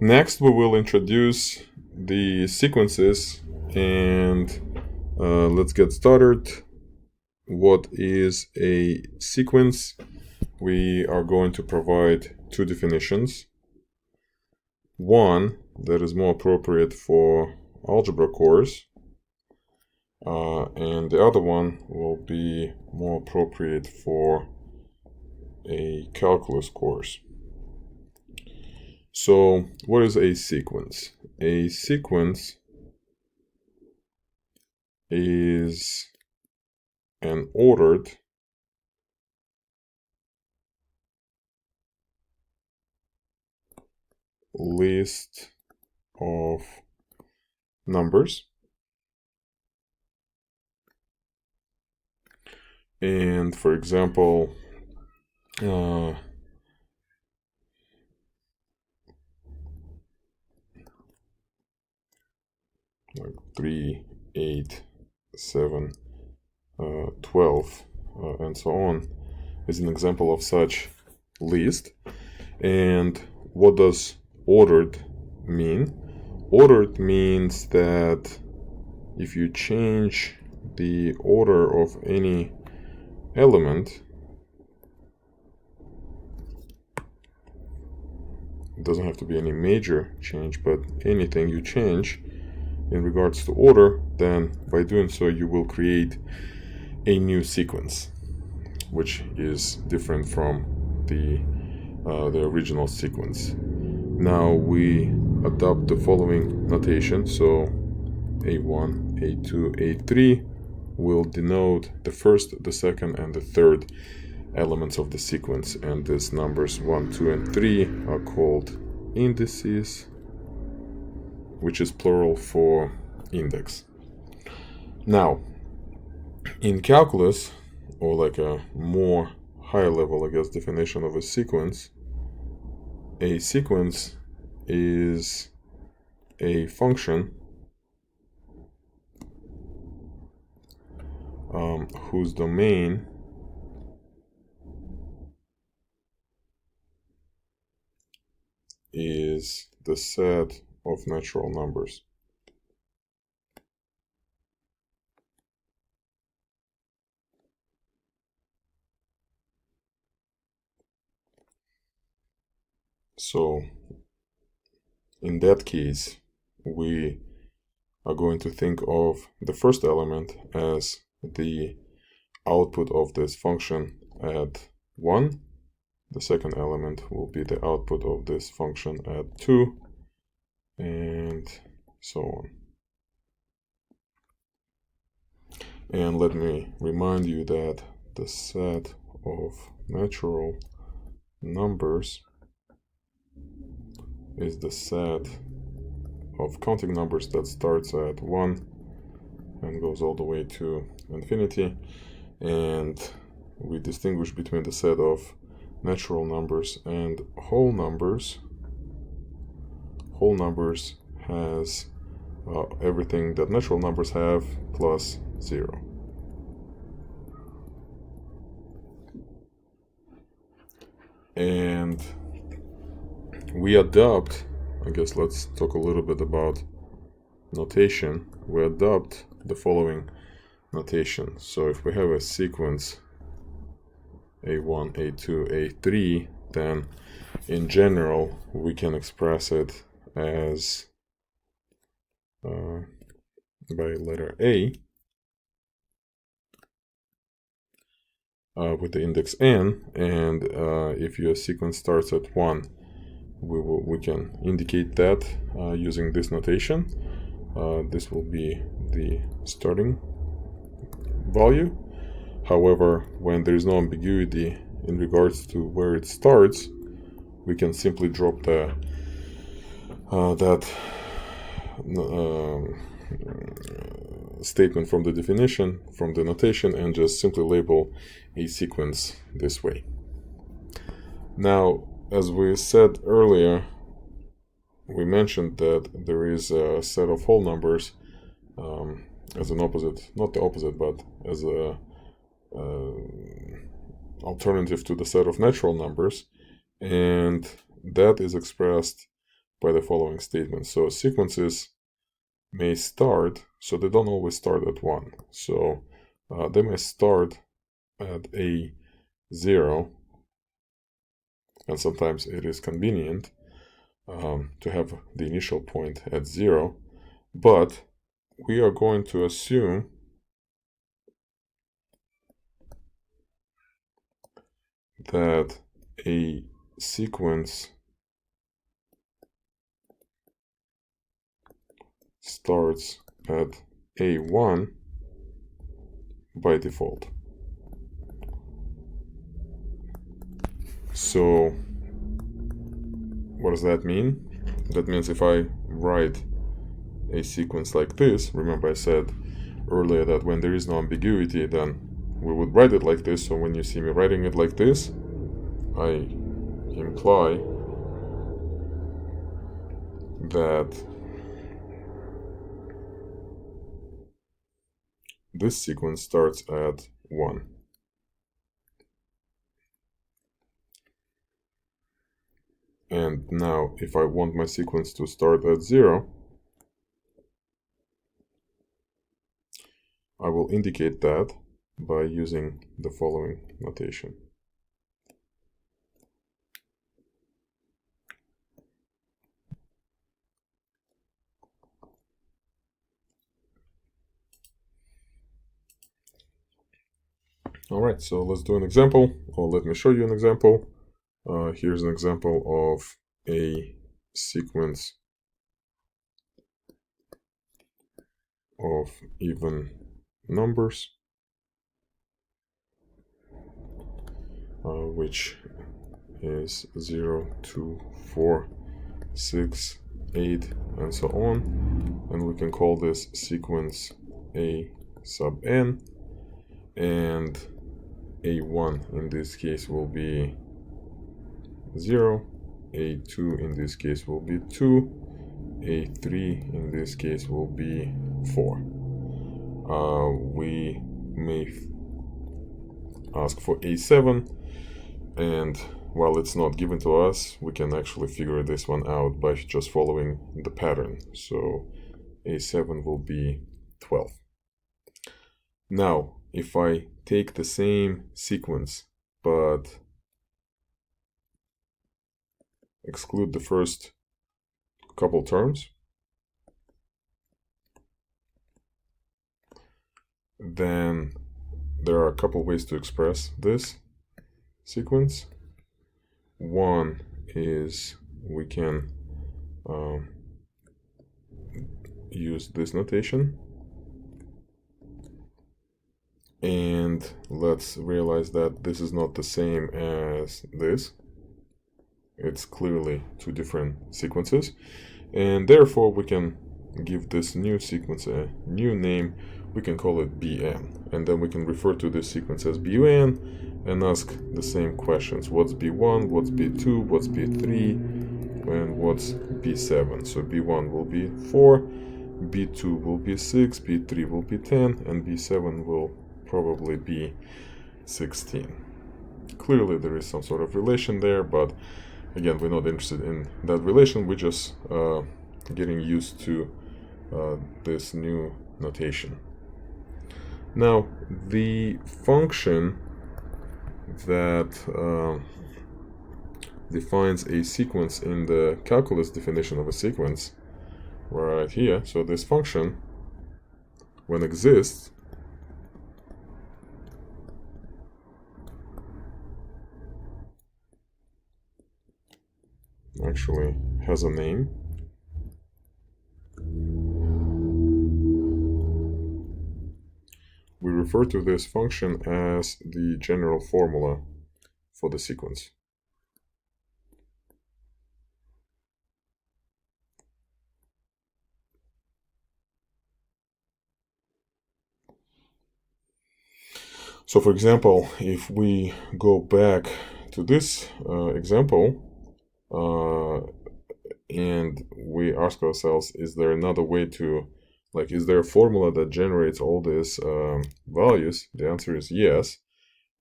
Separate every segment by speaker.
Speaker 1: Next, we will introduce the sequences, and let's get started. What is a sequence? We are going to provide two definitions. One that is more appropriate for algebra course, and the other one will be more appropriate for a calculus course. So, what is a sequence? A sequence is an ordered list of numbers, and for example, like 3, 8, 7, 12, and so on is an example of such list. And what does ordered mean? Ordered means that if you change the order of any element, it doesn't have to be any major change, but anything you change in regards to order, then by doing so you will create a new sequence, which is different from the original sequence. Now we adopt the following notation. So A1, A2, A3 will denote the first, the second, and the third elements of the sequence, and these numbers 1, 2, and 3 are called indices, which is plural for index. Now, in calculus, or like a more higher level, I guess, definition of a sequence is a function whose domain is the set of natural numbers. So in that case, we are going to think of the first element as the output of this function at 1. The second element will be the output of this function at 2, and so on. And let me remind you that the set of natural numbers is the set of counting numbers that starts at 1 and goes all the way to infinity. And we distinguish between the set of natural numbers and whole numbers. Whole numbers has everything that natural numbers have plus 0. And we adopt, I guess let's talk a little bit about notation. We adopt the following notation. So if we have a sequence A1, A2, A3, then in general we can express it as by letter A with the index n, and if your sequence starts at 1, we can indicate that using this notation. This will be the starting value. However, when there is no ambiguity in regards to where it starts, we can simply drop the statement from the definition, from the notation, and just simply label a sequence this way. Now, as we said earlier, we mentioned that there is a set of whole numbers as an opposite, not the opposite, but as a alternative to the set of natural numbers, and that is expressed by the following statement. So sequences may start, so they don't always start at 1. So they may start at a 0, and sometimes it is convenient to have the initial point at 0, but we are going to assume that a sequence starts at A1 by default. So what does that mean? That means if I write a sequence like this, remember I said earlier that when there is no ambiguity, then we would write it like this. So when you see me writing it like this, I imply that this sequence starts at 1. And now, if I want my sequence to start at 0, I will indicate that by using the following notation. Alright, so let's do an example, or let me show you an example. Here's an example of a sequence of even numbers, which is 0, 2, 4, 6, 8, and so on. And we can call this sequence A sub n, and A1 in this case will be 0, A2 in this case will be 2, A3 in this case will be 4. We may ask for A7, and while it's not given to us, we can actually figure this one out by just following the pattern. So A7 will be 12. Now, if I take the same sequence but exclude the first couple terms, then there are a couple ways to express this sequence. One is we can use this notation, and let's realize that this is not the same as this. It's clearly two different sequences, and therefore we can give this new sequence a new name. We can call it Bn, and then we can refer to this sequence as Bun and ask the same questions. What's B1, what's B2, what's B3, and what's B7? So B1 will be 4, B2 will be 6, B3 will be 10, and B7 will probably be 16. Clearly there is some sort of relation there, but again, we're not interested in that relation. We're just getting used to this new notation. Now, the function that defines a sequence in the calculus definition of a sequence, right here. So this function, when exists, actually has a name. We refer to this function as the general formula for the sequence. So for example, if we go back to this example, and we ask ourselves, is there another way to, like, is there a formula that generates all these values? The answer is yes.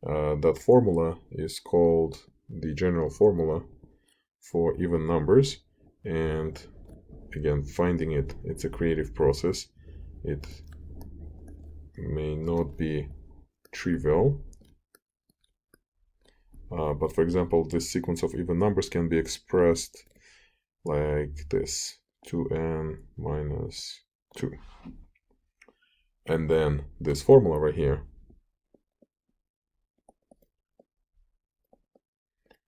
Speaker 1: That formula is called the general formula for even numbers, And again, finding it's a creative process. It may not be trivial. But for example, this sequence of even numbers can be expressed like this, 2n minus 2. And then this formula right here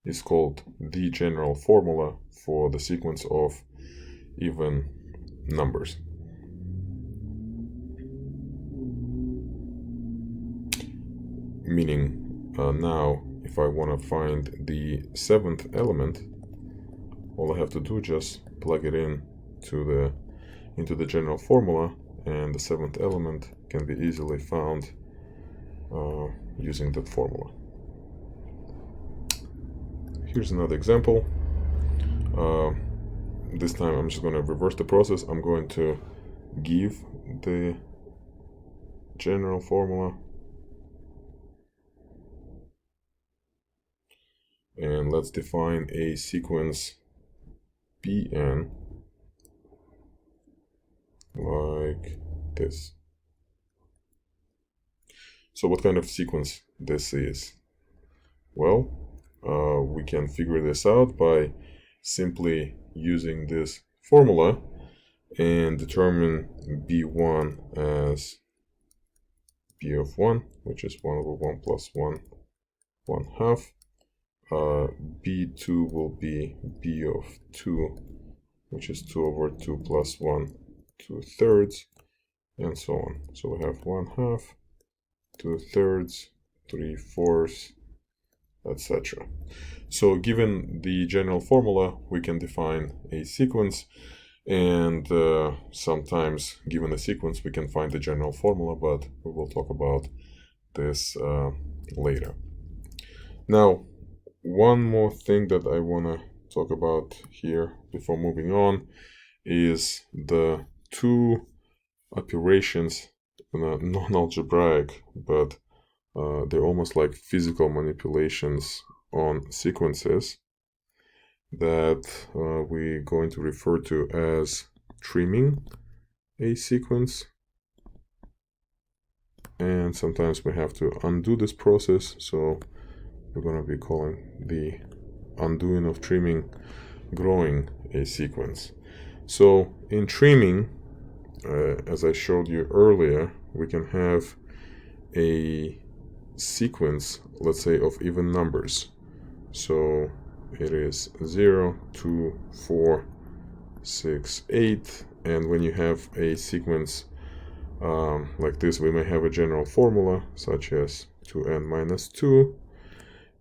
Speaker 1: is called the general formula for the sequence of even numbers. Meaning now if I want to find the 7th element, all I have to do just plug it in into the general formula, and the 7th element can be easily found using that formula. Here's another example. This time I'm just going to reverse the process. I'm going to give the general formula, and let's define a sequence Pn like this. So what kind of sequence this is? Well, we can figure this out by simply using this formula and determine B1 as B of 1, which is 1 over 1 plus 1, 1/2. B2 will be B of 2, which is 2 over 2 plus 1, 2/3, and so on. So we have 1/2, 2/3, 3/4, etc. So given the general formula, we can define a sequence, and sometimes given a sequence we can find the general formula, but we will talk about this later. Now, one more thing that I want to talk about here before moving on is the two operations, non-algebraic, but they're almost like physical manipulations on sequences that we're going to refer to as trimming a sequence. And sometimes we have to undo this process, so we're going to be calling the undoing of trimming growing a sequence. So in trimming, as I showed you earlier, we can have a sequence, let's say, of even numbers. So it is 0, 2, 4, 6, 8, and when you have a sequence like this, we may have a general formula such as 2n minus 2,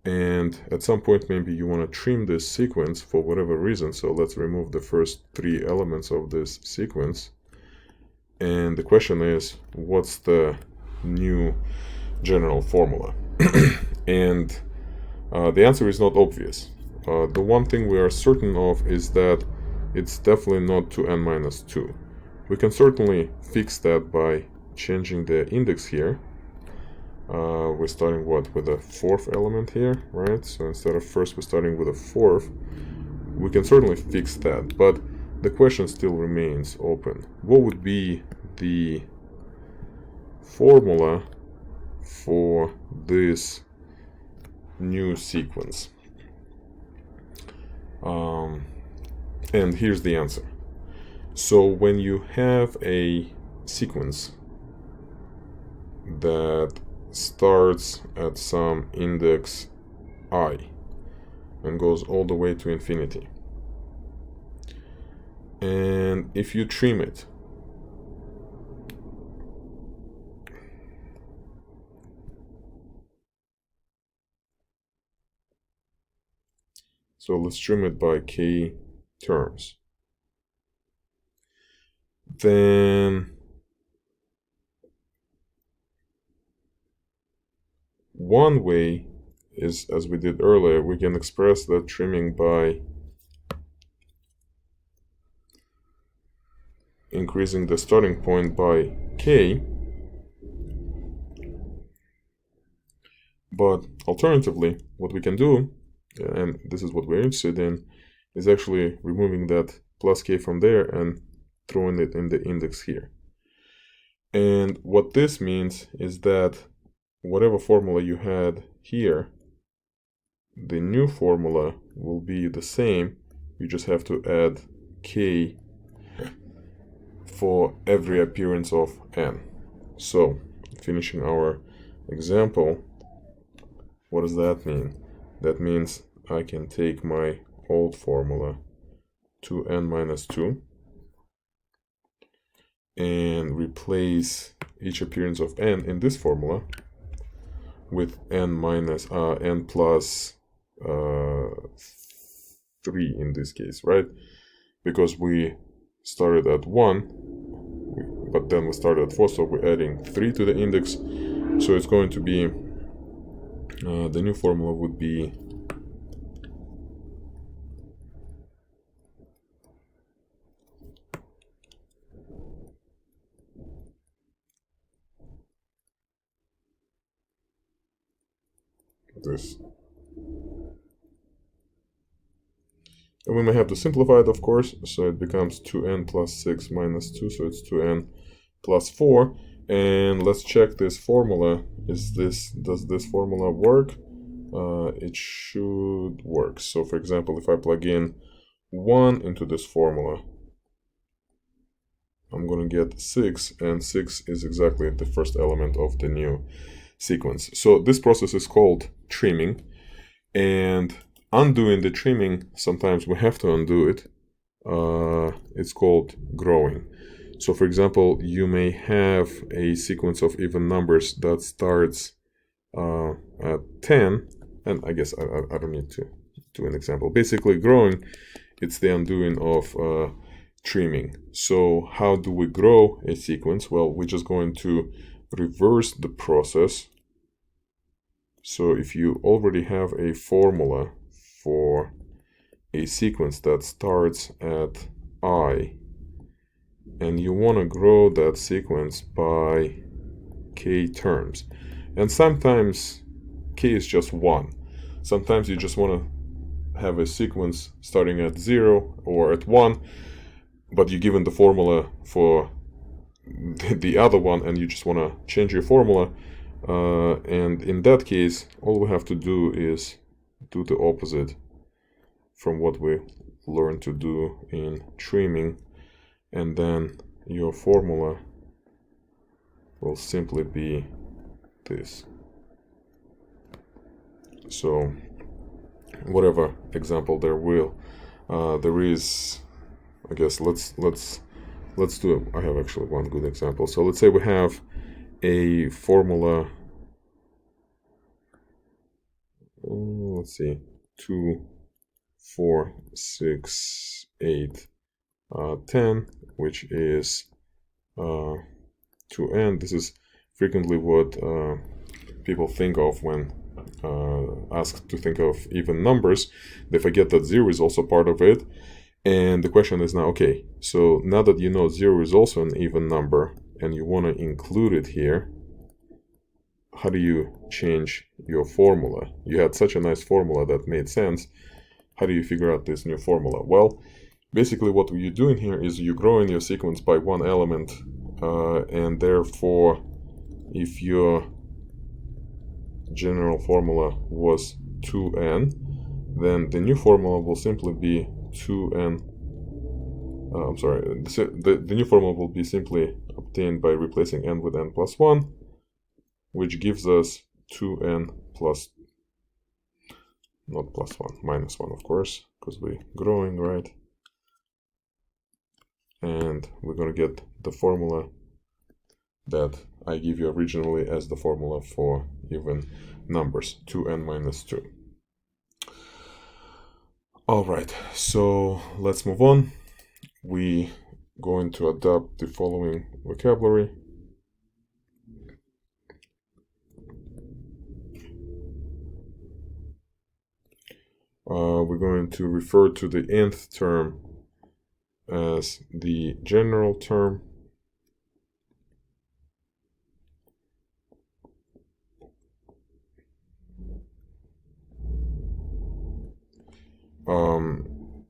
Speaker 1: and at some point maybe you want to trim this sequence for whatever reason. So let's remove the first 3 elements of this sequence, and the question is, what's the new general formula? And the answer is not obvious. The one thing we are certain of is that it's definitely not 2n minus 2. We can certainly fix that by changing the index here. We're starting with a 4th element here, right? So instead of first, we're starting with a 4th. We can certainly fix that, but the question still remains open. What would be the formula for this new sequence? And here's the answer. So when you have a sequence that starts at some index I and goes all the way to infinity, and if you trim it, so let's trim it by k terms, then one way is, as we did earlier, we can express that trimming by increasing the starting point by k. But alternatively, what we can do, and this is what we're interested in, is actually removing that plus k from there and throwing it in the index here. And what this means is that whatever formula you had here, the new formula will be the same. You just have to add k for every appearance of n. So, finishing our example, what does that mean? That means I can take my old formula 2n minus 2 and replace each appearance of n in this formula with n plus 3 in this case, right? Because we started at 1, but then we started at 4, so we're adding 3 to the index. So it's going to be, the new formula would be this. And we may have to simplify it, of course, so it becomes 2n plus 6 minus 2, so it's 2n plus 4. And let's check this formula. Does this formula work? It should work. So for example, if I plug in 1 into this formula, I'm going to get 6, and 6 is exactly the first element of the new sequence. So this process is called trimming, and undoing the trimming, sometimes we have to undo it. It's called growing. So for example, you may have a sequence of even numbers that starts at 10, and I guess I don't need to do an example. Basically, growing, it's the undoing of trimming. So how do we grow a sequence? Well, we're just going to reverse the process. So if you already have a formula for a sequence that starts at I, and you want to grow that sequence by k terms, and sometimes k is just 1. Sometimes you just want to have a sequence starting at 0 or at 1, but you're given the formula for the other one and you just want to change your formula. And in that case, all we have to do is do the opposite from what we learned to do in trimming, and then your formula will simply be this. So whatever example there is, I guess let's do it. I have actually one good example. So let's say we have a formula, let's see, 2, 4, 6, 8, 10, which is 2n. This is frequently what people think of when asked to think of even numbers. They forget that 0 is also part of it. And the question is now, okay, so now that you know 0 is also an even number and you want to include it here, how do you change your formula? You had such a nice formula that made sense. How do you figure out this new formula? Well, basically what you're doing here is you're growing your sequence by one element, and therefore if your general formula was 2n, then the new formula will simply be 2n. The new formula will be simply obtained by replacing n with n plus 1, which gives us 2n plus, not plus 1, minus 1, of course, because we're growing, right? And we're going to get the formula that I give you originally as the formula for even numbers, 2n minus 2. All right, so let's move on. We're going to adopt the following vocabulary. We're going to refer to the nth term as the general term.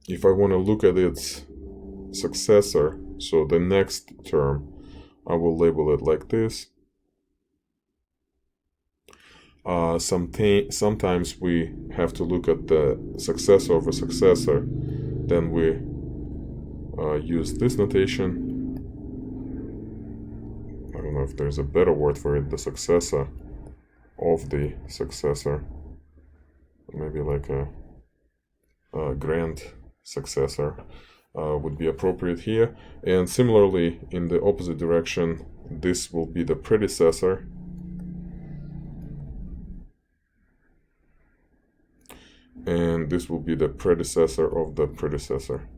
Speaker 1: if I want to look at its successor, so the next term, I will label it like this. Sometimes we have to look at the successor of a successor, then we use this notation. I don't know if there's a better word for it, the successor of the successor, maybe like a grand successor would be appropriate here. And similarly, in the opposite direction, this will be the predecessor, and this will be the predecessor of the predecessor.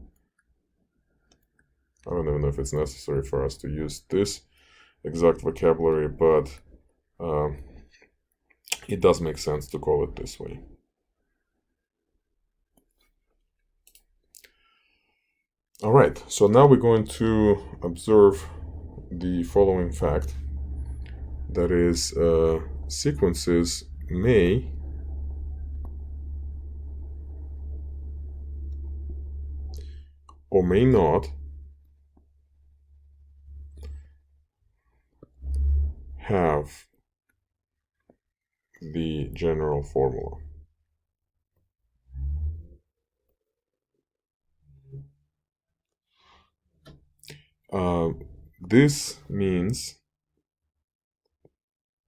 Speaker 1: I don't even know if it's necessary for us to use this exact vocabulary, but it does make sense to call it this way. All right, so now we're going to observe the following fact. That is, sequences may or may not have the general formula. This means,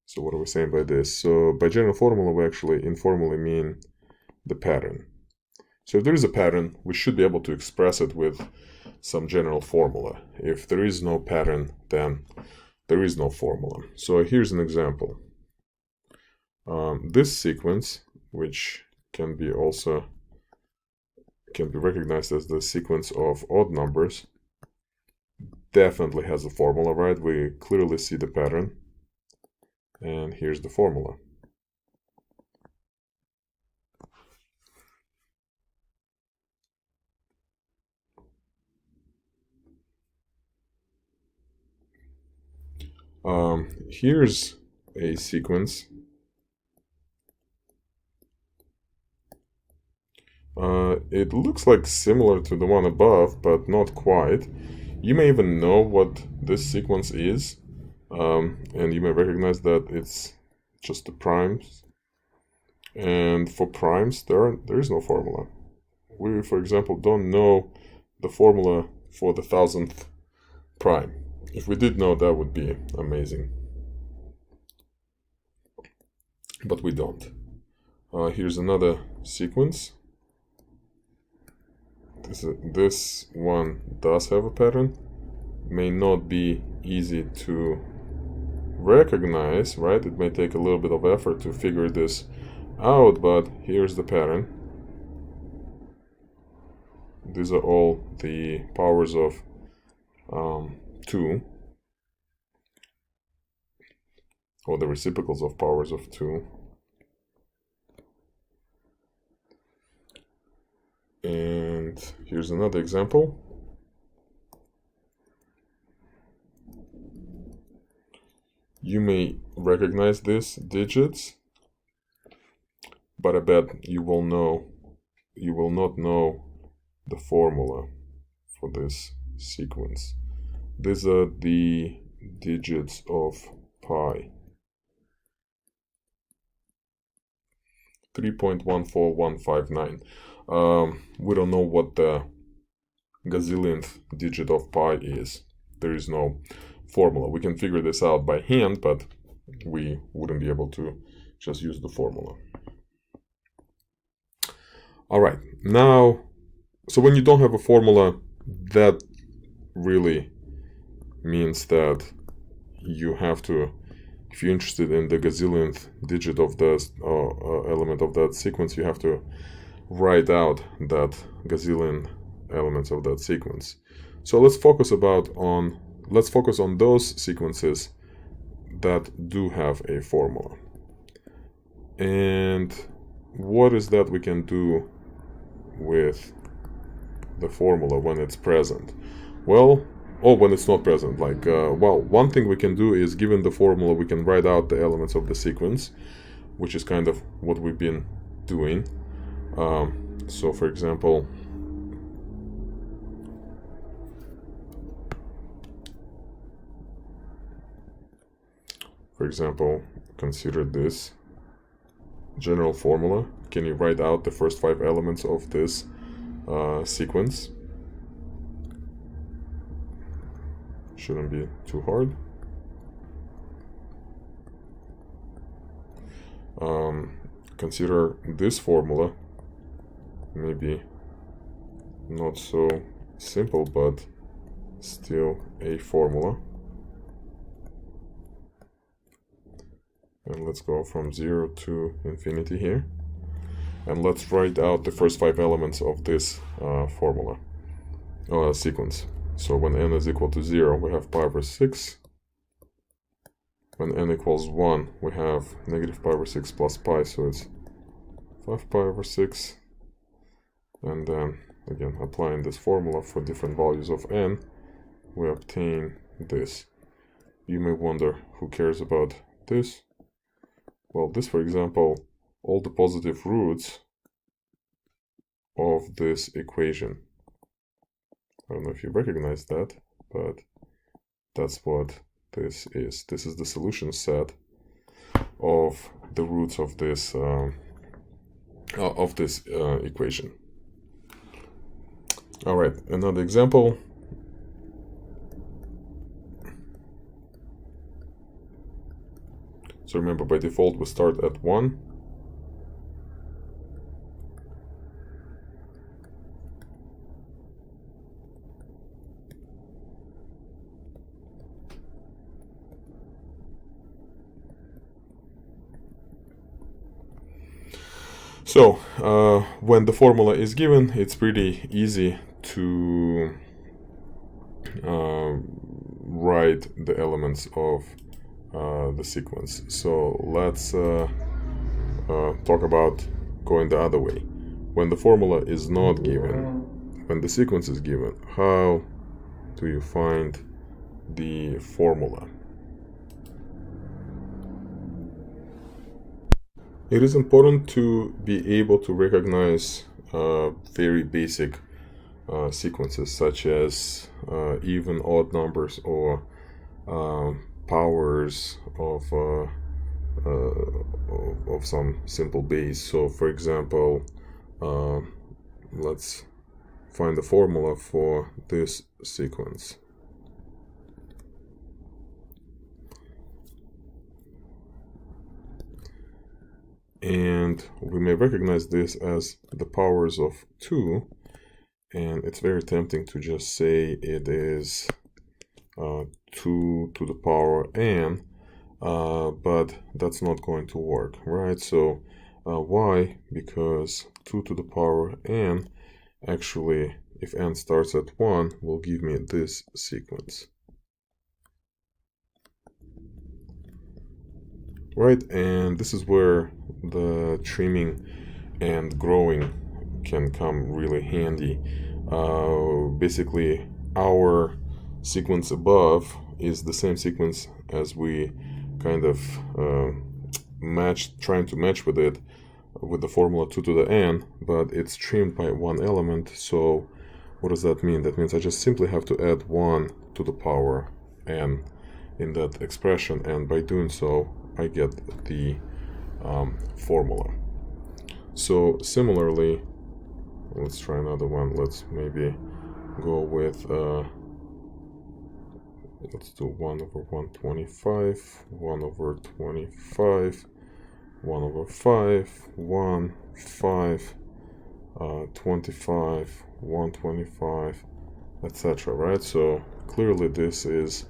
Speaker 1: so what are we saying by this? So by general formula, we actually informally mean the pattern. So if there is a pattern, we should be able to express it with some general formula. If there is no pattern, then there is no formula. So here's an example. This sequence, which can be recognized as the sequence of odd numbers, definitely has a formula, right? We clearly see the pattern, and here's the formula. Here's a sequence. It looks like similar to the one above, but not quite. You may even know what this sequence is, and you may recognize that it's just the primes. And for primes, there is no formula. We, for example, don't know the formula for the 1000th prime. If we did know, that would be amazing. But we don't. Here's another sequence. This one does have a pattern. May not be easy to recognize, right? It may take a little bit of effort to figure this out, but here's the pattern. These are all the powers of 2, or the reciprocals of powers of 2. And here's another example. You may recognize these digits, but I bet you will not know the formula for this sequence. These are the digits of pi. 3.14159. We don't know what the gazillionth digit of pi is. There is no formula. We can figure this out by hand, but we wouldn't be able to just use the formula. All right, now, so when you don't have a formula, that really means that you have to, if you're interested in the gazillionth digit of the element of that sequence, you have to write out that gazillion elements of that sequence. So let's focus on those sequences that do have a formula. And what is that we can do with the formula when it's present? Well, when it's not present, like, one thing we can do is, given the formula, we can write out the elements of the sequence, which is kind of what we've been doing. So for example, For example, consider this general formula. Can you write out the first 5 elements of this sequence? Shouldn't be too hard. Consider this formula, maybe not so simple, but still a formula. And let's go from 0 to infinity here. And let's write out the first 5 elements of this formula, sequence. So when n is equal to 0, we have pi over 6. When n equals 1, we have negative pi over 6 plus pi, so it's 5 pi over 6. And then, again, applying this formula for different values of n, we obtain this. You may wonder, who cares about this? Well, this, for example, all the positive roots of this equation. I don't know if you recognize that, but that's what this is. This is the solution set of the roots of this equation. All right, another example. So remember, by default we start at 1. So when the formula is given, it's pretty easy to write the elements of the sequence. So let's talk about going the other way. When the formula is not given, when the sequence is given, how do you find the formula? It is important to be able to recognize very basic sequences, such as even, odd numbers, or powers of some simple base. So, for example, let's find the formula for this sequence. And we may recognize this as the powers of 2, and it's very tempting to just say it is 2 to the power n, but that's not going to work, right? So why? Because 2 to the power n, actually, if n starts at 1, will give me this sequence. Right, and this is where the trimming and growing can come really handy. Basically, our sequence above is the same sequence as we kind of trying to match with it with the formula 2 to the n, but it's trimmed by 1 element. So what does that mean? That means I just simply have to add 1 to the power n in that expression, and by doing so I get the formula. So similarly, let's try another one. Let's maybe go with let's do 1 over 125, 1 over 25, 1 over 5, 1, 5, 25, 125, etc. Right? So clearly this is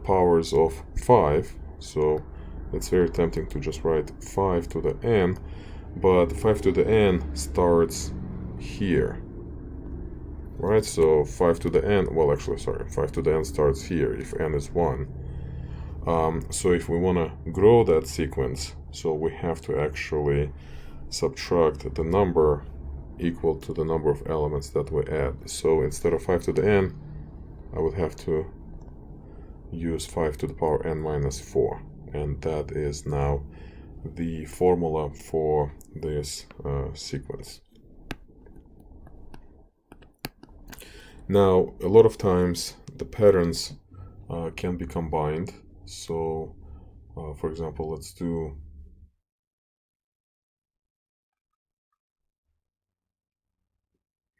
Speaker 1: powers of 5. So it's very tempting to just write 5 to the n, but 5 to the n starts here, right? So 5 to the n, well, actually, sorry, 5 to the n starts here if n is 1. So if we want to grow that sequence, so we have to actually subtract the number equal to the number of elements that we add. So instead of 5 to the n, I would have to use 5 to the power n minus 4. And that is now the formula for this sequence. Now, a lot of times the patterns can be combined. So For example, let's do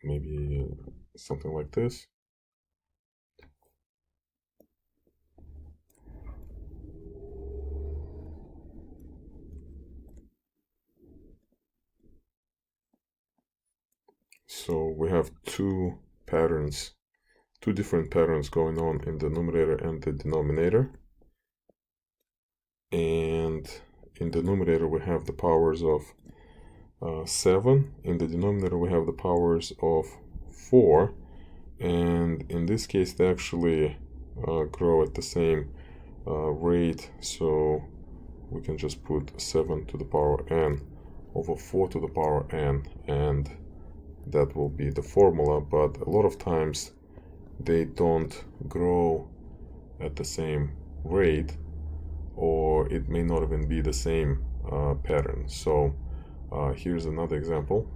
Speaker 1: maybe something like this. So we have two different patterns going on in the numerator and the denominator. And in the numerator we have the powers of 7. In the denominator we have the powers of 4. And in this case they actually grow at the same rate. So we can just put 7 to the power n over 4 to the power n, and that will be the formula. But a lot of times they don't grow at the same rate, or it may not even be the same pattern. So here's another example.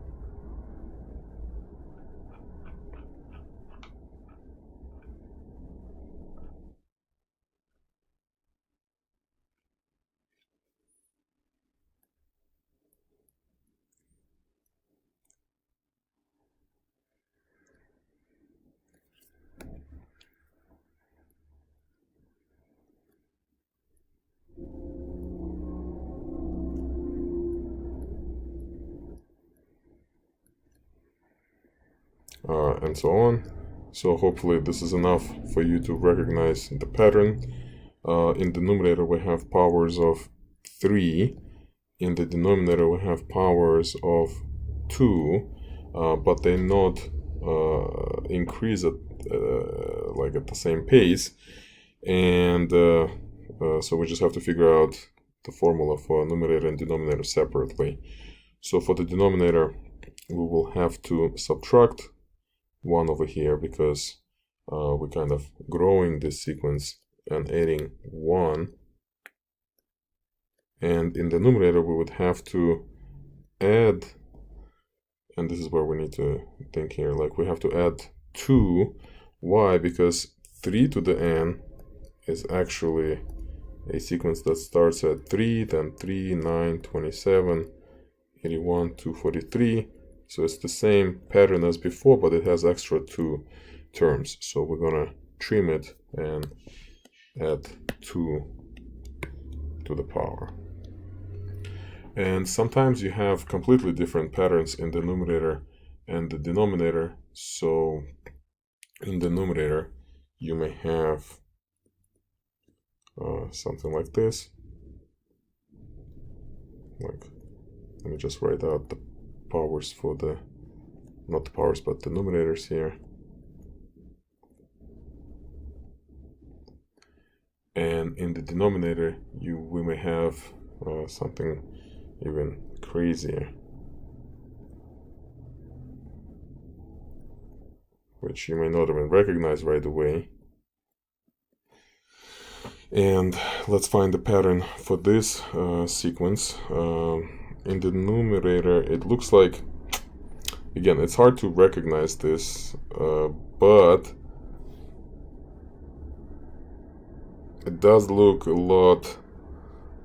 Speaker 1: And so on. So hopefully this is enough for you to recognize the pattern. In the numerator we have powers of 3. In the denominator we have powers of 2, but they not increase at like at the same pace. And so we just have to figure out the formula for numerator and denominator separately. So for the denominator we will have to subtract 1 over here, because we're kind of growing this sequence and adding 1. And in the numerator we would have to add, and this is where we need to think here, like we have to add 2. Why? Because 3 to the n is actually a sequence that starts at 3, then 3, 9, 27, 81, 243. So it's the same pattern as before, but it has extra 2 terms. So we're gonna trim it and add 2 to the power. And sometimes you have completely different patterns in the numerator and the denominator. So in the numerator you may have something like this. Like, let me just write out the powers for the, not the powers, but the numerators here. And in the denominator we may have something even crazier, which you may not even recognize right away. And let's find the pattern for this sequence. In the numerator it looks like, again, it's hard to recognize this, but it does look a lot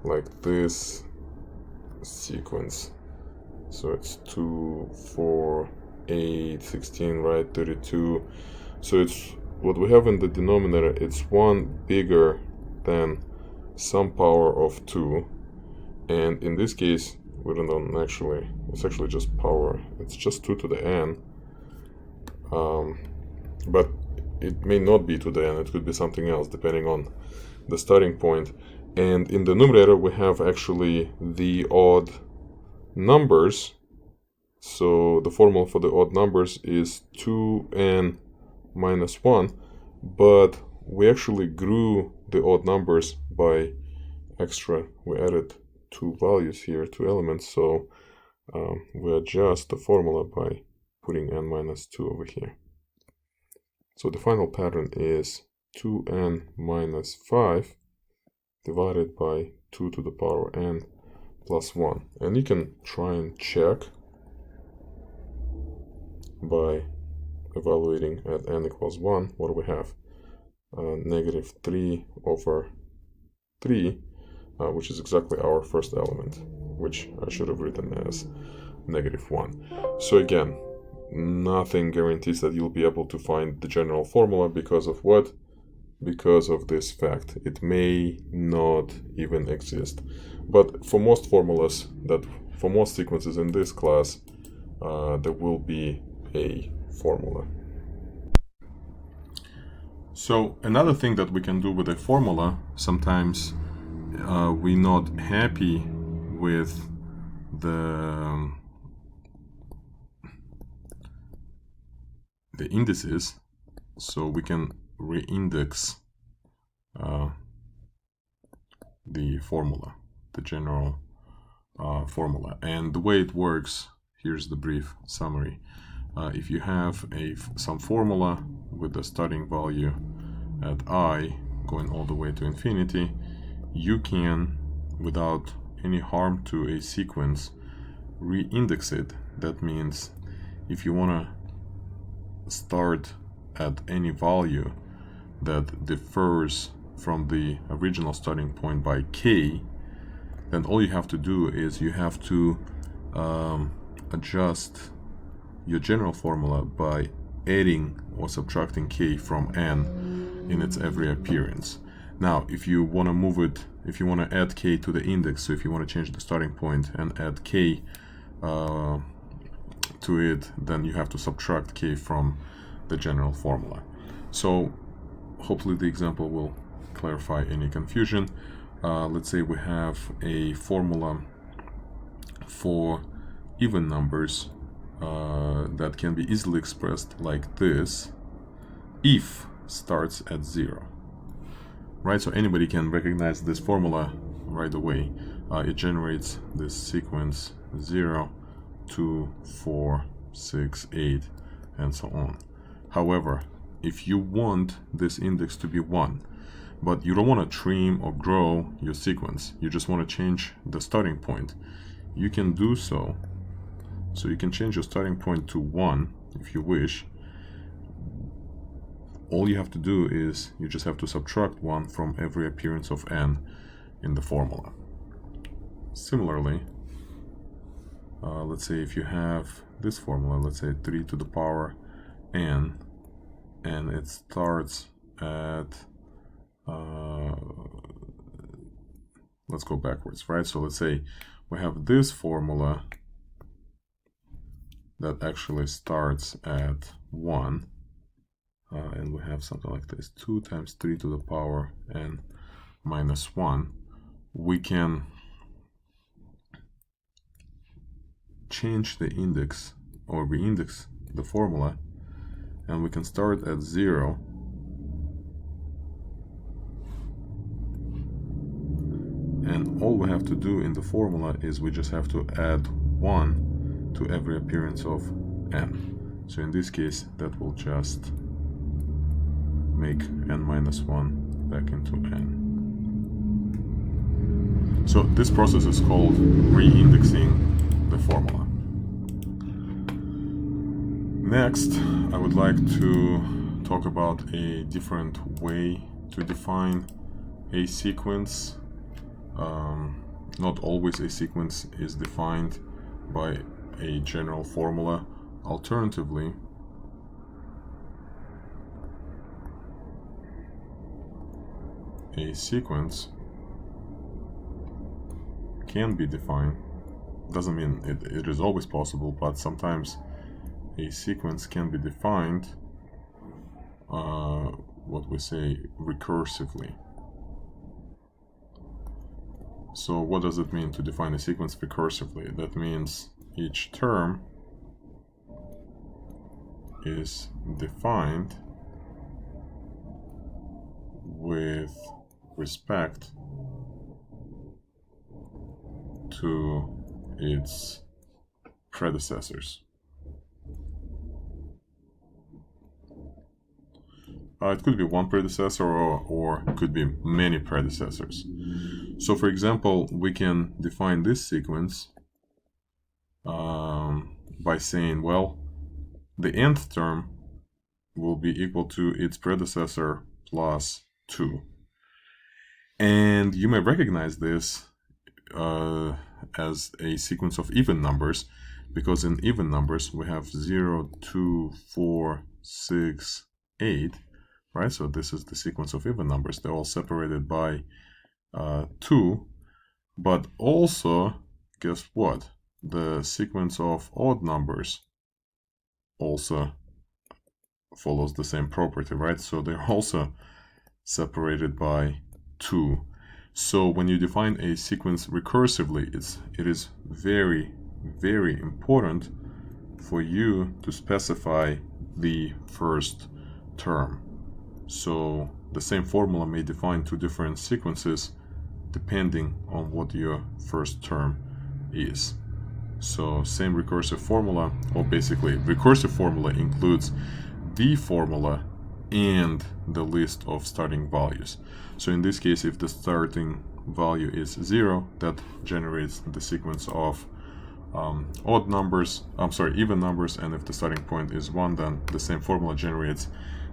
Speaker 1: like this sequence. So it's 2, 4, 8, 16, right, 32. So it's what we have in the denominator, it's 1 bigger than some power of 2, and in this case we don't actually, it's actually just power, it's just 2 to the n, but it may not be to the n, it could be something else depending on the starting point. And in the numerator we have actually the odd numbers. So the formula for the odd numbers is 2n minus 1, but we actually grew the odd numbers by extra, we added 2 values here, 2 elements, so we adjust the formula by putting n minus 2 over here. So the final pattern is 2n minus 5 divided by 2 to the power n plus 1. And you can try and check by evaluating at n equals 1. What do we have? Negative 3 over 3. which is exactly our first element, which I should have written as -1. So again, nothing guarantees that you'll be able to find the general formula because of what? Because of this fact. It may not even exist. But for most formulas, for most sequences in this class, there will be a formula. So another thing that we can do with a formula, sometimes we're not happy with the indices, so we can reindex the formula, the general formula. And the way it works, here's the brief summary. If you have some formula with the starting value at I going all the way to infinity, you can, without any harm to a sequence, reindex it. That means if you want to start at any value that differs from the original starting point by k, then all you have to do is you have to adjust your general formula by adding or subtracting k from n in its every appearance. Now, if you want to move it, if you want to add k to the index, so if you want to change the starting point and add k to it, then you have to subtract k from the general formula. So hopefully the example will clarify any confusion. Let's say we have a formula for even numbers that can be easily expressed like this: if starts at 0. Right, so anybody can recognize this formula right away. It generates this sequence 0, 2, 4, 6, 8, and so on. However, if you want this index to be 1, but you don't want to trim or grow your sequence, you just want to change the starting point, you can do so. So you can change your starting point to 1 if you wish. All you have to do is you just have to subtract 1 from every appearance of n in the formula. Similarly, let's say if you have this formula, let's say 3 to the power n, and it starts at let's go backwards, right? So let's say we have this formula that actually starts at 1, and we have something like this: 2 times 3 to the power n minus 1. We can change the index or reindex the formula, and we can start at 0 and all we have to do in the formula is we just have to add 1 to every appearance of n. So in this case, that will just make n minus 1 back into n. So this process is called reindexing the formula. Next, I would like to talk about a different way to define a sequence. Not always a sequence is defined by a general formula. Alternatively, a sequence can be defined. Doesn't mean it is always possible, but sometimes a sequence can be defined, what we say, recursively. So what does it mean to define a sequence recursively? That means each term is defined with respect to its predecessors. It could be one predecessor or it could be many predecessors. So for example, we can define this sequence by saying, well, the nth term will be equal to its predecessor plus 2. And you may recognize this as a sequence of even numbers, because in even numbers we have 0, 2, 4, 6, 8, right? So this is the sequence of even numbers. They're all separated by 2, but also, guess what? The sequence of odd numbers also follows the same property, right? So they're also separated by 2. So when you define a sequence recursively, it is very, very important for you to specify the first term. So the same formula may define two different sequences depending on what your first term is. So same recursive formula, or basically recursive formula includes the formula and the list of starting values. So in this case, if the starting value is 0, that generates the sequence of even numbers, and if the starting point is 1, then the same formula generates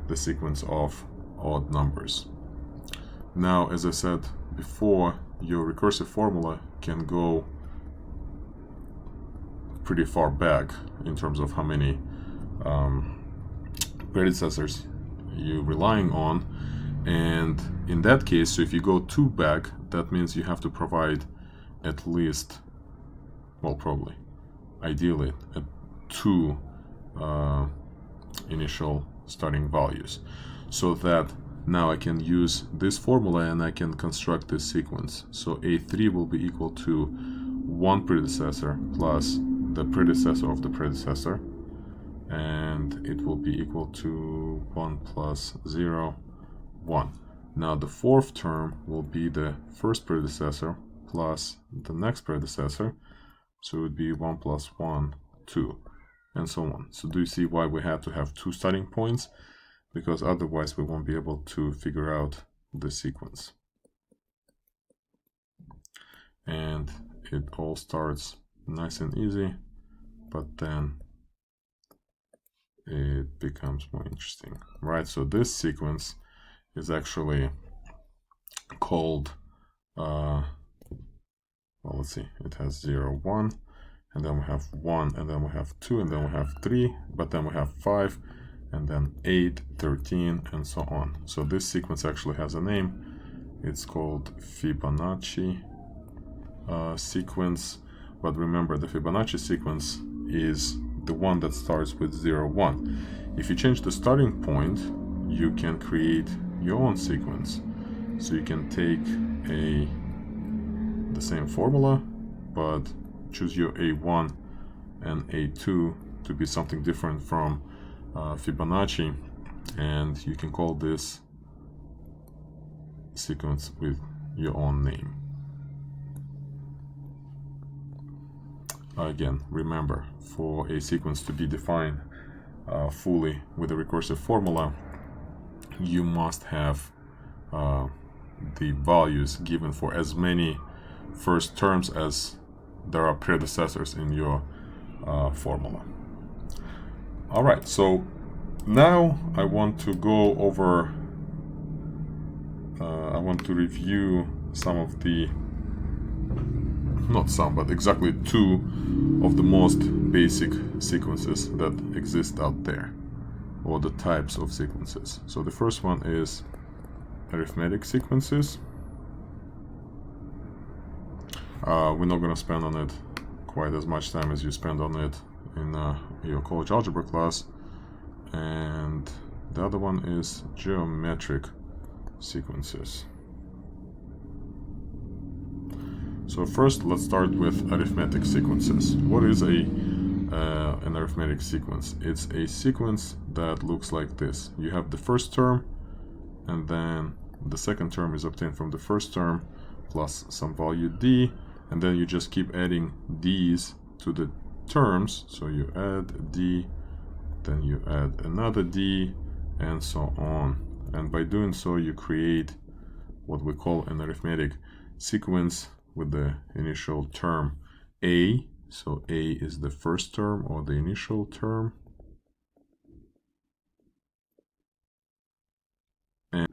Speaker 1: the sequence of odd numbers. Now, as I said before, your recursive formula can go pretty far back in terms of how many predecessors you're relying on. And in that case, so if you go 2 back, that means you have to provide at least, well, probably, ideally, 2 initial starting values, so that now I can use this formula and I can construct this sequence. So A3 will be equal to 1 predecessor plus the predecessor of the predecessor, and it will be equal to 1 plus 0, 1. Now the fourth term will be the first predecessor plus the next predecessor, so it would be 1 plus 1, 2, and so on. So do you see why we have to have 2 starting points? Because otherwise we won't be able to figure out the sequence. And it all starts nice and easy, but then it becomes more interesting, right? So this sequence is actually called, well, let's see, it has 0, 1, and then we have 1, and then we have 2, and then we have 3, but then we have 5, and then 8, 13, and so on. So this sequence actually has a name. It's called Fibonacci sequence. But remember, the Fibonacci sequence is the one that starts with 0, 1. If you change the starting point, you can create your own sequence. So you can take the same formula, but choose your A1 and A2 to be something different from Fibonacci, and you can call this sequence with your own name. Again, remember, for a sequence to be defined fully with a recursive formula, you must have the values given for as many first terms as there are predecessors in your formula. Alright, so now I want to go over, I want to review some of the, not some, but exactly 2 of the most basic sequences that exist out there, or the types of sequences. So the first one is arithmetic sequences. We're not going to spend on it quite as much time as you spend on it in your college algebra class. And the other one is geometric sequences. So first, let's start with arithmetic sequences. What is an arithmetic sequence? It's a sequence that looks like this. You have the first term, and then the second term is obtained from the first term plus some value d, and then you just keep adding d's to the terms. So you add d, then you add another d, and so on. And by doing so, you create what we call an arithmetic sequence with the initial term a. So a is the first term or the initial term, and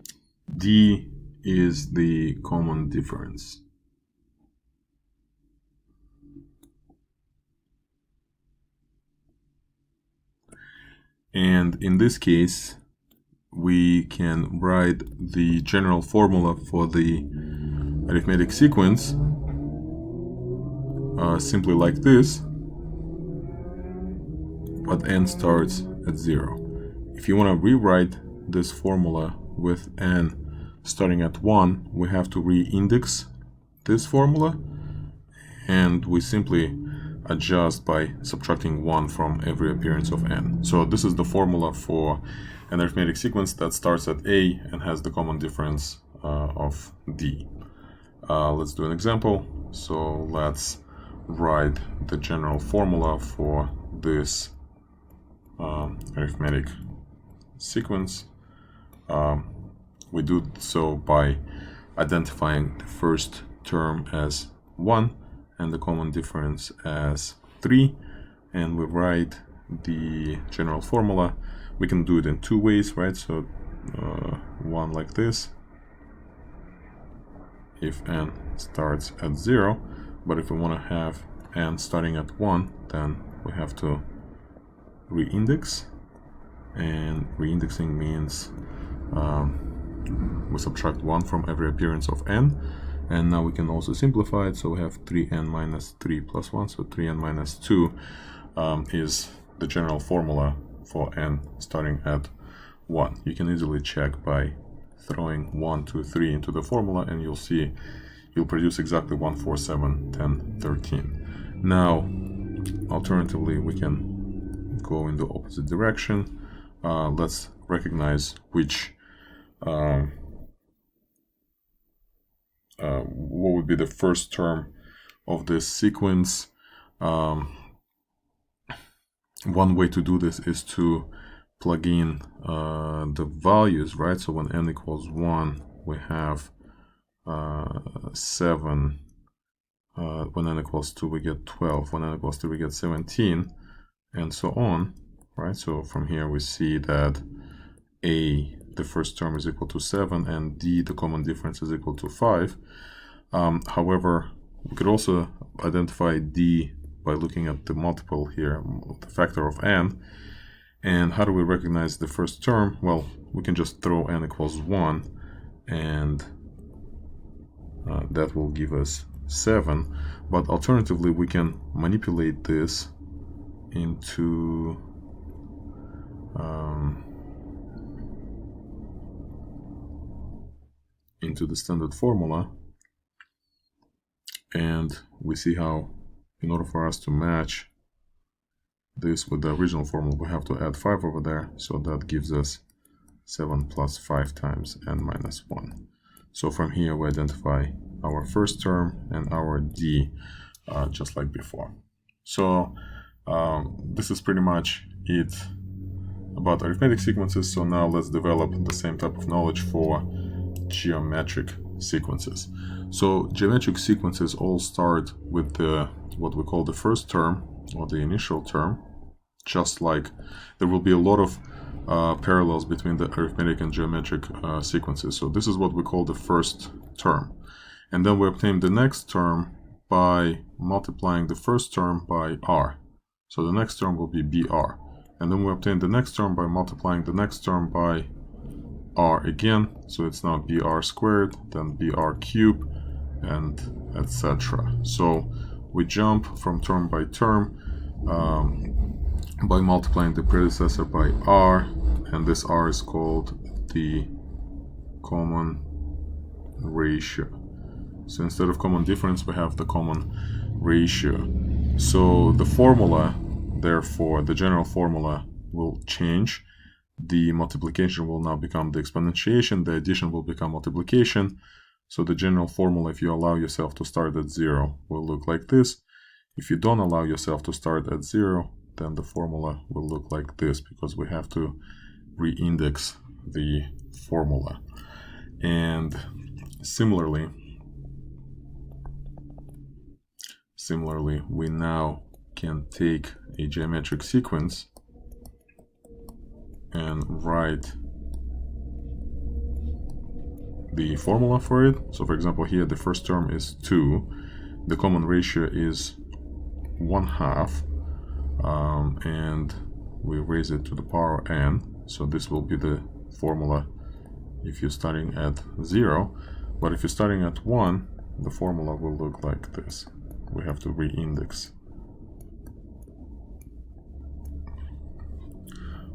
Speaker 1: d is the common difference. And in this case, we can write the general formula for the arithmetic sequence simply like this, but n starts at 0. If you want to rewrite this formula with n starting at 1, we have to re-index this formula, and we simply adjust by subtracting 1 from every appearance of n. So this is the formula for an arithmetic sequence that starts at a and has the common difference of d. Let's do an example. So let's write the general formula for this arithmetic sequence. We do so by identifying the first term as 1 and the common difference as 3, and we write the general formula. We can do it in two ways, right? So one like this, if n starts at 0, but if we want to have n starting at 1, then we have to reindex, and reindexing means we subtract 1 from every appearance of n. And now we can also simplify it, so we have 3n minus 3 plus 1, so 3n minus 2 is the general formula for n starting at 1. You can easily check by throwing 1, 2, 3 into the formula, and you'll see you'll produce exactly 1, 4, 7, 10, 13. Now, alternatively, we can go in the opposite direction. Let's recognize which what would be the first term of this sequence. One way to do this is to plug in the values, right? So when n equals 1, we have 7. When n equals 2, we get 12. When n equals 3, we get 17, and so on, right? So from here we see that a, the first term, is equal to 7, and d, the common difference, is equal to 5. However, we could also identify d by looking at the multiple here, the factor of n. And how do we recognize the first term? Well, we can just throw n equals 1, and that will give us 7. But alternatively, we can manipulate this into the standard formula, and we see how, in order for us to match this with the original formula, we have to add 5 over there, so that gives us 7 plus 5 times n minus 1. So from here we identify our first term and our d, just like before. So this is pretty much it about arithmetic sequences. So now let's develop the same type of knowledge for geometric sequences. So geometric sequences all start with what we call the first term, or the initial term, just like there will be a lot of parallels between the arithmetic and geometric sequences. So this is what we call the first term, and then we obtain the next term by multiplying the first term by r. So the next term will be br, and then we obtain the next term by multiplying the next term by r again, so it's now br squared, then br cubed, and etc. So we jump from term by term by multiplying the predecessor by r, and this r is called the common ratio. So instead of common difference, we have the common ratio. So the formula, therefore, the general formula will change. The multiplication will now become the exponentiation, the addition will become multiplication. So the general formula, if you allow yourself to start at 0, will look like this. If you don't allow yourself to start at 0, then the formula will look like this, because we have to reindex the formula. And similarly, we now can take a geometric sequence and write the formula for it. So for example, here the first term is 2, the common ratio is 1/2, and we raise it to the power n. So this will be the formula if you're starting at 0, but if you're starting at 1, the formula will look like this. We have to reindex.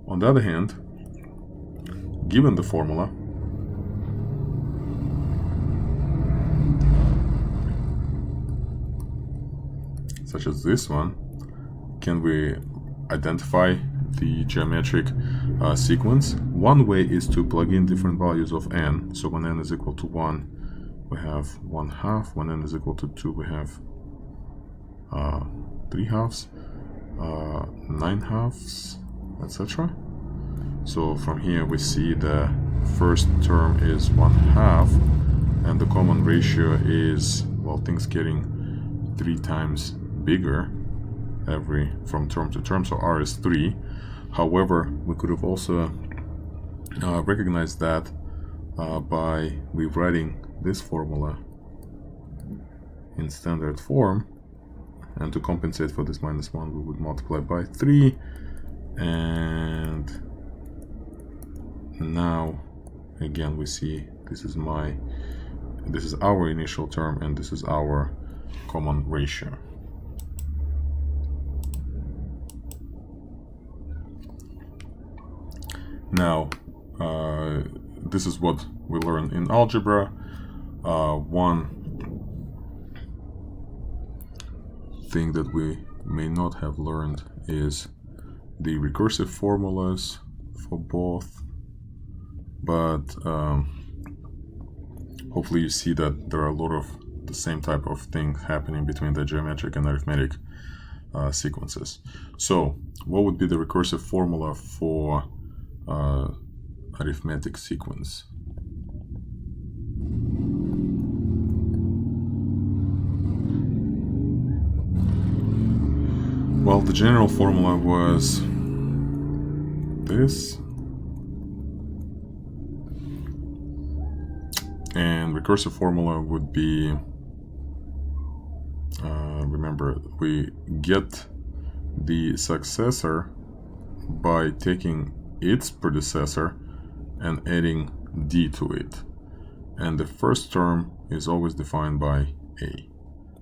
Speaker 1: On the other hand, given the formula, such as this one, can we identify the geometric sequence? One way is to plug in different values of n. So when n is equal to 1, we have 1/2. When n is equal to 2, we have 3/2, 9/2, etc. So from here we see the first term is 1/2, and the common ratio is, well, things getting 3 times bigger from term to term, so r is 3. However, we could have also recognized that by rewriting this formula in standard form, and to compensate for this -1, we would multiply by 3, and now again we see this is our initial term, and this is our common ratio. Now, this is what we learn in algebra. One thing that we may not have learned is the recursive formulas for both, but hopefully you see that there are a lot of the same type of thing happening between the geometric and arithmetic sequences. So, what would be the recursive formula for arithmetic sequence? Well, the general formula was this, and recursive formula would be, remember, we get the successor by taking its predecessor and adding d to it, and the first term is always defined by a.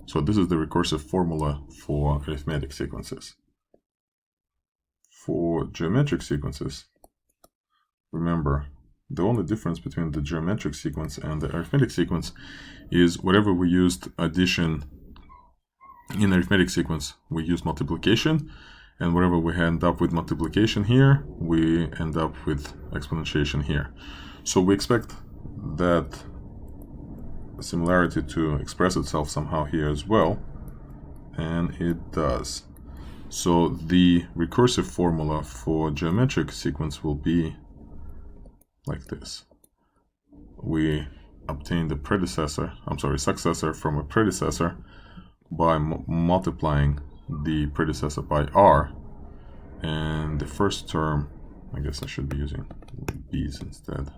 Speaker 1: So this is the recursive formula for arithmetic sequences. For geometric sequences, remember, the only difference between the geometric sequence and the arithmetic sequence is whatever we used addition in arithmetic sequence, we use multiplication, and wherever we end up with multiplication here, we end up with exponentiation here. So we expect that similarity to express itself somehow here as well, and it does. So the recursive formula for geometric sequence will be like this. We obtain the successor from a predecessor by multiplying the predecessor by r, and the first term, I guess I should be using b's instead,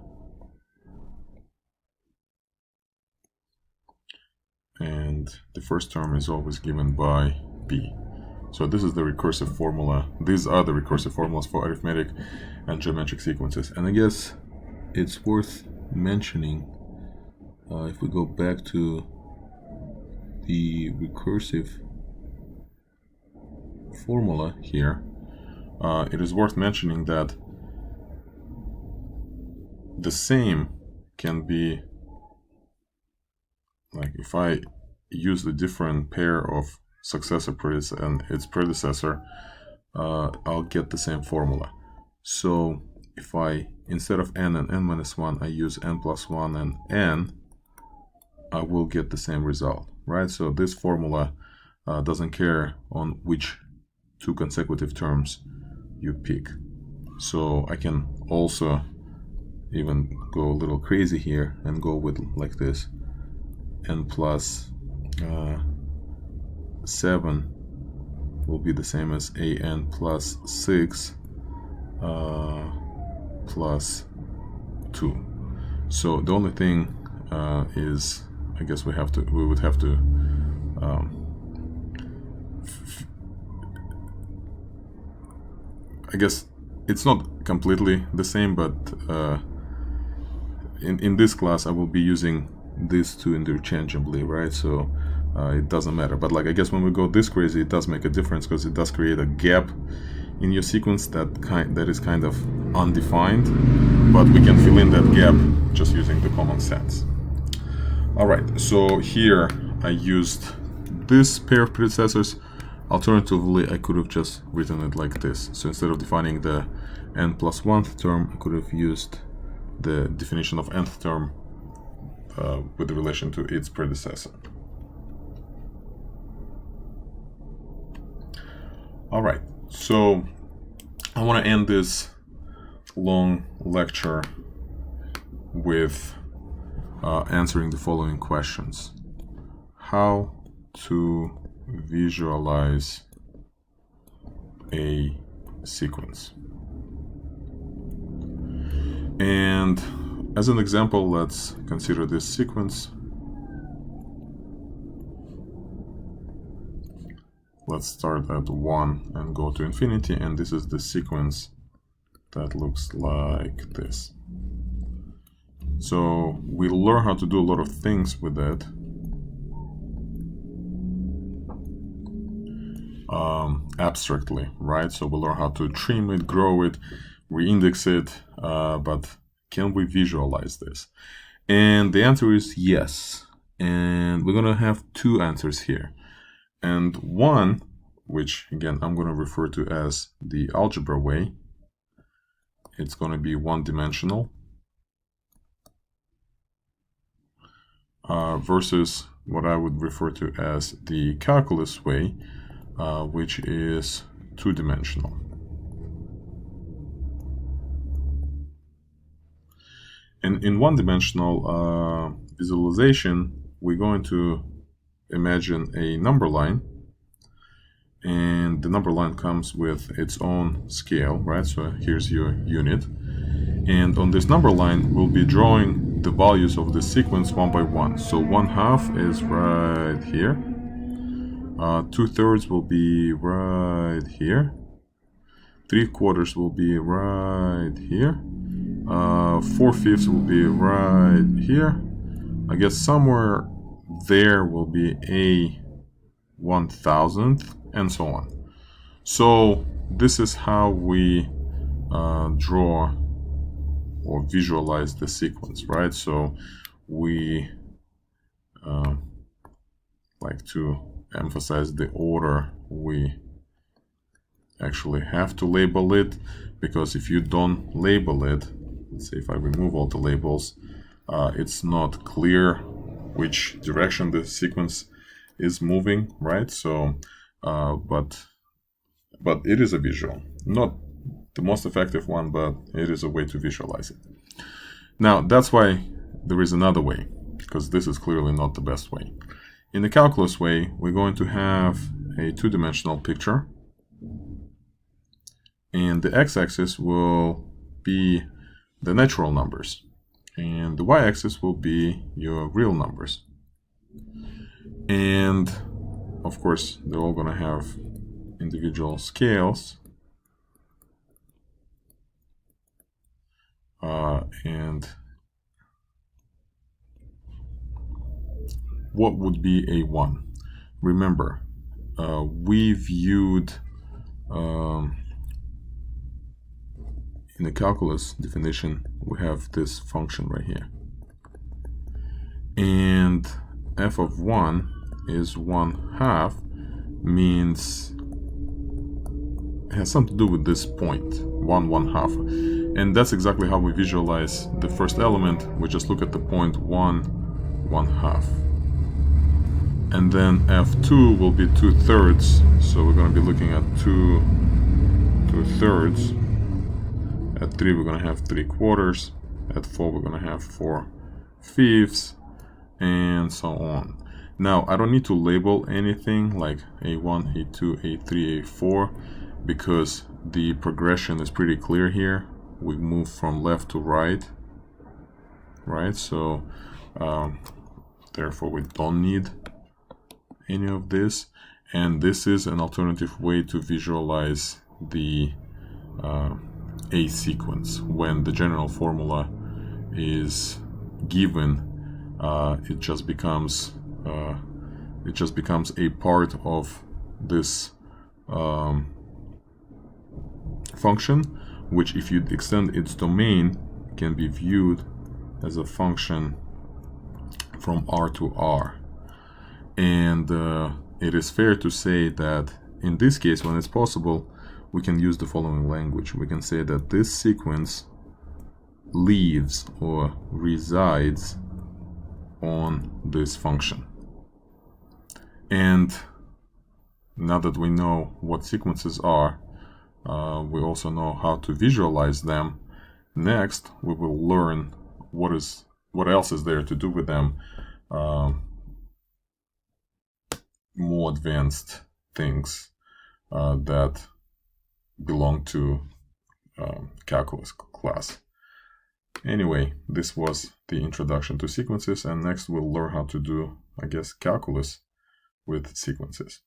Speaker 1: and the first term is always given by b. So this is the recursive formula. These are the recursive formulas for arithmetic and geometric sequences. And I guess it's worth mentioning, if we go back to the recursive formula here, it is worth mentioning that the same can be, like, if I use a different pair of successor and its predecessor, I'll get the same formula. So if I, instead of n and n minus 1, I use n plus 1 and n, I will get the same result, right? So this formula doesn't care on which 2 consecutive terms you pick. So I can also even go a little crazy here and go with like this: n plus 7 will be the same as an plus 6 plus 2. So the only thing is, I guess we would have to I guess it's not completely the same, but in this class I will be using these two interchangeably, right? So it doesn't matter. But like, I guess when we go this crazy, it does make a difference, because it does create a gap in your sequence that is kind of undefined, but we can fill in that gap just using the common sense. All right, so here I used this pair of predecessors. Alternatively, I could have just written it like this. So instead of defining the n+1th term, I could have used the definition of nth term with relation to its predecessor. All right, so I want to end this long lecture with answering the following questions. How to visualize a sequence. And as an example, let's consider this sequence. Let's start at 1 and go to infinity, and this is the sequence that looks like this. So we'll learn how to do a lot of things with that. Abstractly, right? So we'll learn how to trim it, grow it, reindex it, but can we visualize this? And the answer is yes. And we're going to have two answers here. And one, which again I'm going to refer to as the algebra way, it's going to be one-dimensional, versus what I would refer to as the calculus way, which is two-dimensional. And in one-dimensional visualization, we're going to imagine a number line, and the number line comes with its own scale, right? So here's your unit, and on this number line we'll be drawing the values of the sequence one by one. So 1/2 is right here, 2/3 will be right here, 3/4 will be right here, 4/5 will be right here. I guess somewhere there will be a 1,000th, and so on. So this is how we draw or visualize the sequence, right? So we like to emphasize the order. We actually have to label it, because if you don't label it, let's say if I remove all the labels, it's not clear which direction the sequence is moving, right? So but it is a visual, not the most effective one, but it is a way to visualize it. Now that's why there is another way, because this is clearly not the best way. In the calculus way, we're going to have a two-dimensional picture, and the x-axis will be the natural numbers, and the y-axis will be your real numbers. And of course, they're all going to have individual scales. And what would be a 1? Remember, we viewed in the calculus definition, we have this function right here. And f of 1 is 1/2, means it has something to do with this point, 1/1/2. And that's exactly how we visualize the first element. We just look at the point 1/1/2. And then f2 will be 2/3, so we're going to be looking at 2/3. At 3 we're going to have 3/4. At 4 we're going to have 4/5, and so on. Now I don't need to label anything like A1, A2, A3, A4, because the progression is pretty clear here. We move from left to right, right? So Therefore, we don't need any of this. And this is an alternative way to visualize the A sequence. When the general formula is given, it just becomes a part of this function, which, if you extend its domain, can be viewed as a function from R to R. And it is fair to say that in this case, when it's possible, we can use the following language. We can say that this sequence lives or resides on this function. And now that we know what sequences are, we also know how to visualize them. Next, we will learn what else is there to do with them. More advanced things that belong to calculus class. Anyway, this was the introduction to sequences, and next we'll learn how to do, I guess, calculus with sequences.